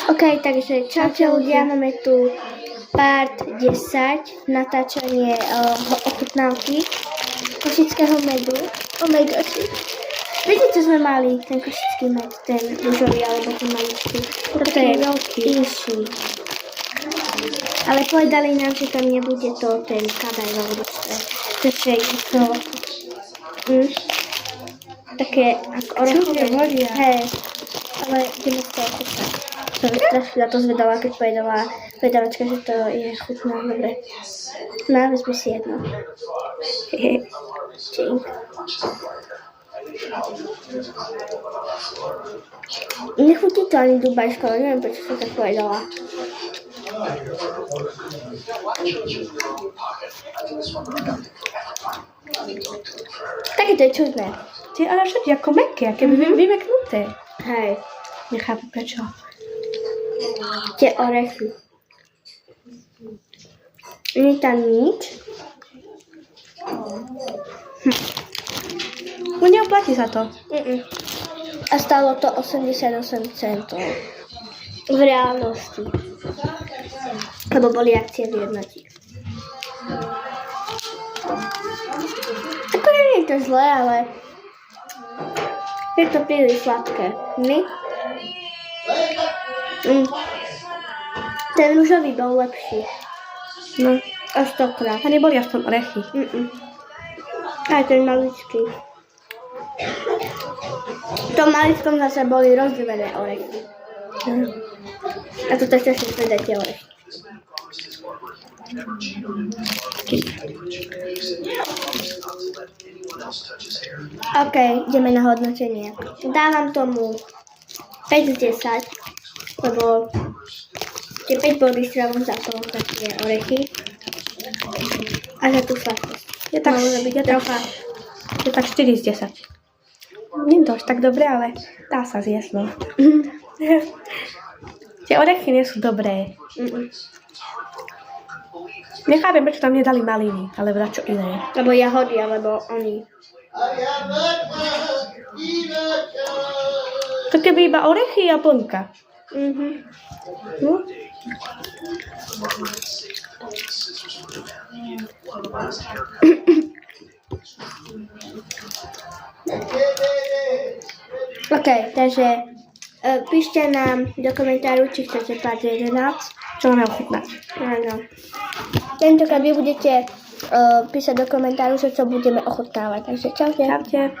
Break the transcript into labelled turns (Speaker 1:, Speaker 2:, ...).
Speaker 1: OK, takže čaute ľudia, máme tu part 10, natáčanie ochutnávky košického medu. Oh my gosh. Viete, čo sme mali, ten košický med, ten rúžový alebo ten maličký? Toto je inší. Ale povedali nám, že tam nebude to ten kadaj vo vodičke. Takže je to také ako orechové. Hej, ale ideme z toho chutnať. Som strašne na to zvedala, keď povedala vedavačka, že to je chutná, dobre. No, vezmi si jedno. Čink. Nechutí to ani dubajsko, ale neviem, prečo som tak povedala. Také to je čudné.
Speaker 2: Ale však ako mäkké, keby vymeknuté.
Speaker 1: Hej.
Speaker 2: Nechápu prečo.
Speaker 1: Tie orechy. Nie je tam nič.
Speaker 2: No neoplatí sa to.
Speaker 1: A stalo to 88 centov. V reálnosti. Lebo boli akcie v jednoti. Ako nie je to zlé, ale je to príliš sladké. My? Ten rúžový bol lepší.
Speaker 2: No.
Speaker 1: O 100-krát.
Speaker 2: A neboli aspoň orechy.
Speaker 1: Aj ten maličký. V tom maličkom zase boli rozdelené orechy. A to tak tiež povedať tie orechy. OK, ideme na hodnotenie. Dávam tomu 5 z 10, lebo tie 5 body si dávam za to, za tie orechy a za tú sladkosť.
Speaker 2: Je tak 4 z 10. Nie to až tak dobre, ale dá sa zjesť, no. Tie orechy nie sú dobré. Nechápem, prečo tam nedali maliny, alebo na čo iné.
Speaker 1: Lebo jahody, alebo oni.
Speaker 2: To keby iba orechy a plnka. No?
Speaker 1: OK, takže píšte nám do komentáru, či chcete part 11.
Speaker 2: Čo máme ochutnať.
Speaker 1: Áno. Tentokrát vy budete písať do komentáru, že čo budeme ochutnávať. Takže čaute.
Speaker 2: Čaute.